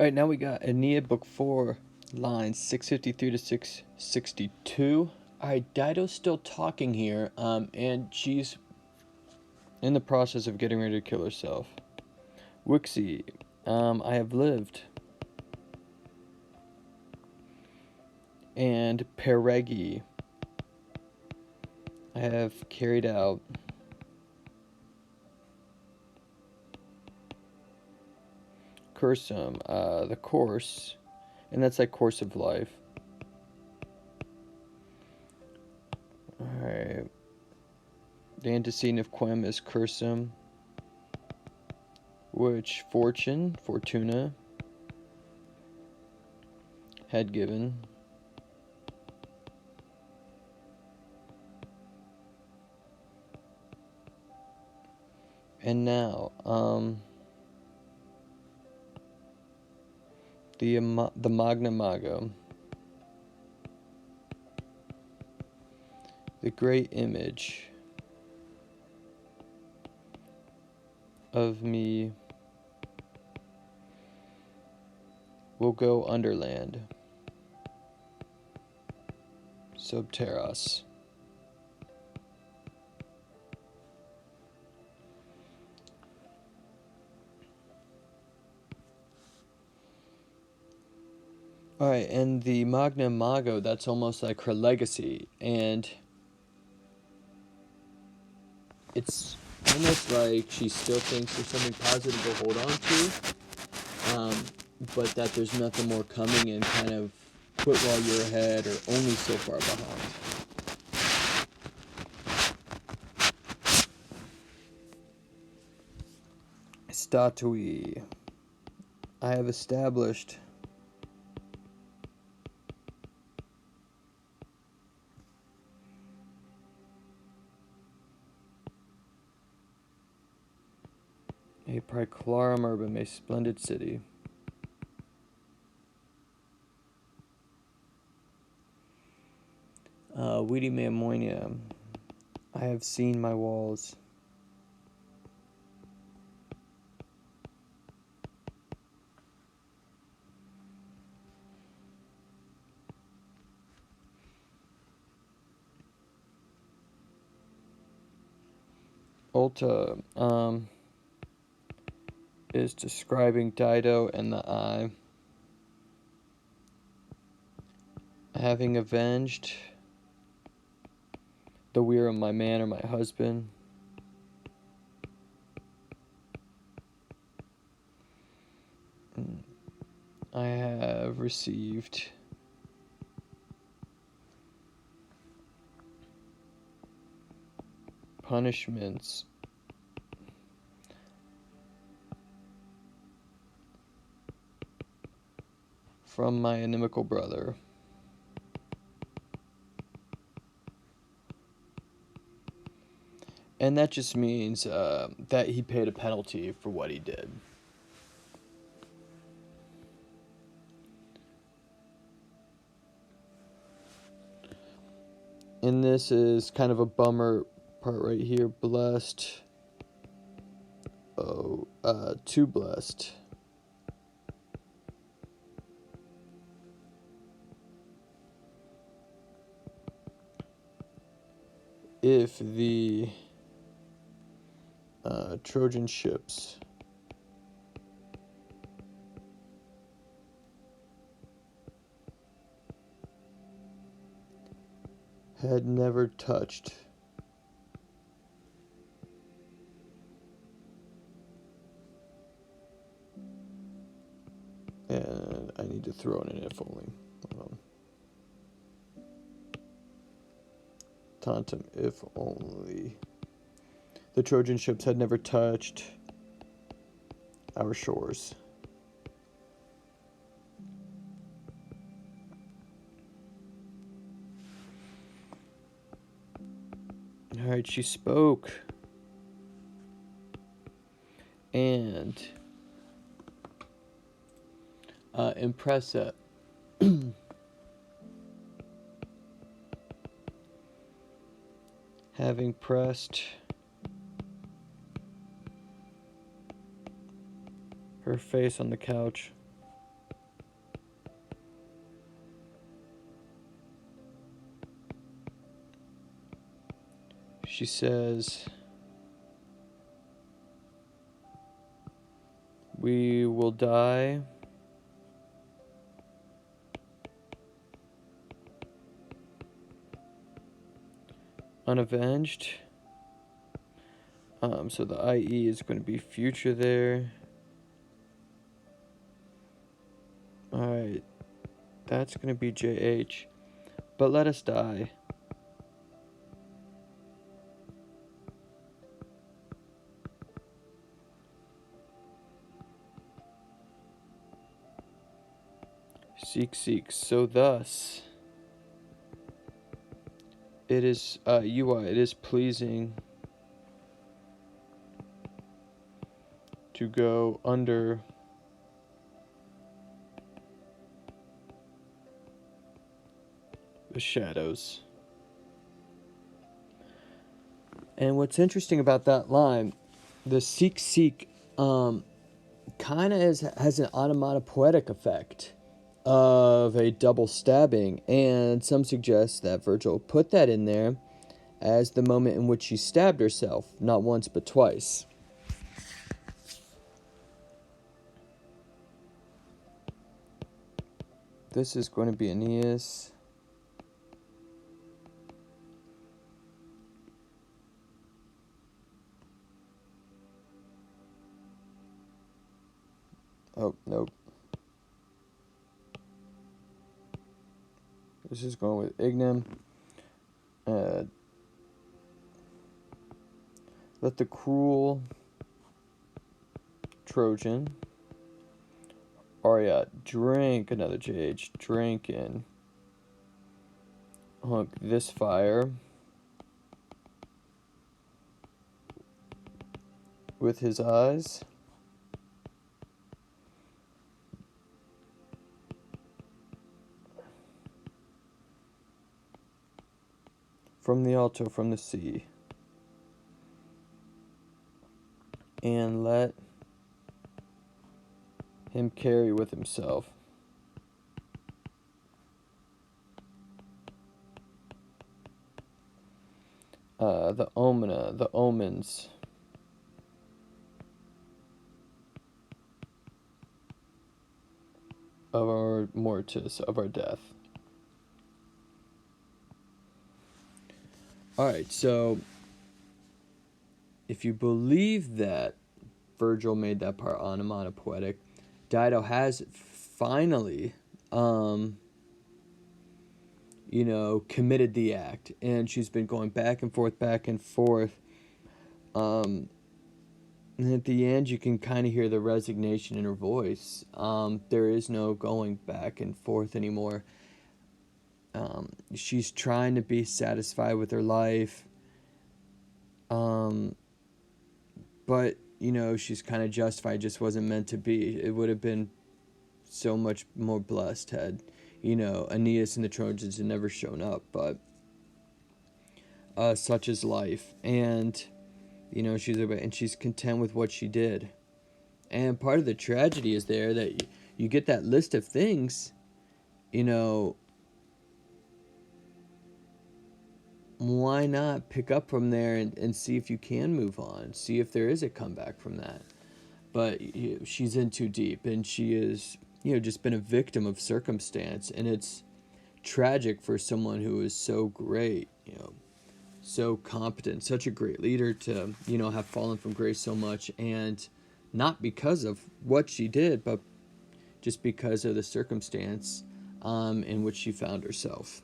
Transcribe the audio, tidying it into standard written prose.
Alright, now we got Aeneid Book 4, lines 653 to 662. Alright, Dido's still talking here, and she's in the process of getting ready to kill herself. Wixie, I have lived. And Peregi, I have carried out. Cursum, the course, and that's like course of life. Alright. The antecedent of quem is cursum, which Fortuna, had given. And now, the Magna Mago, the great image of me will go underland, subterras. Alright, and the Magna Mago, that's almost like her legacy, and it's almost like she still thinks there's something positive to hold on to, but that there's nothing more coming, and kind of quit while you're ahead or only so far behind. Statui, I have established a Praeclarum Urbum, a splendid city. Vidi mea moenia, I have seen my walls. Ulta, is describing Dido and the eye. Having avenged the weir of my man or my husband. I have received punishments from my inimical brother. And that just means that he paid a penalty for what he did. And this is kind of a bummer part right here. Blessed. Too blessed. If the Trojan ships had never touched and I need to throw in an if only. Hold on. Tantum, if only the Trojan ships had never touched our shores. Alright, she spoke. And impressa. Having pressed her face on the couch, she says, "We will die unavenged." So the IE is going to be future there. Alright, that's going to be JH. But let us die. Seek. So thus, it is UI. It is pleasing to go under the shadows. And what's interesting about that line, the seek, kind of has an onomatopoetic effect of a double stabbing, and some suggest that Virgil put that in there as the moment in which she stabbed herself, not once but twice. This is going to be Aeneas. Oh, nope. This is going with Ignem. Let the cruel Trojan, Arya, drink another JH, drink in. Hunk this fire with his eyes. From the altar, from the sea. And let him carry with himself the omens of our mortis, of our death. Alright, so if you believe that Virgil made that part onomatopoetic, Dido has finally, committed the act. And she's been going back and forth. And at the end, you can kind of hear the resignation in her voice. There is no going back and forth anymore. She's trying to be satisfied with her life. But, she's kind of justified. It just wasn't meant to be. It would have been so much more blessed had, Aeneas and the Trojans had never shown up. But such is life. And, she's content with what she did. And part of the tragedy is there that you get that list of things, why not pick up from there and see if you can move on, see if there is a comeback from that. But she's in too deep, and she is, just been a victim of circumstance, and it's tragic for someone who is so great, so competent, such a great leader to, have fallen from grace so much, and not because of what she did, but just because of the circumstance in which she found herself.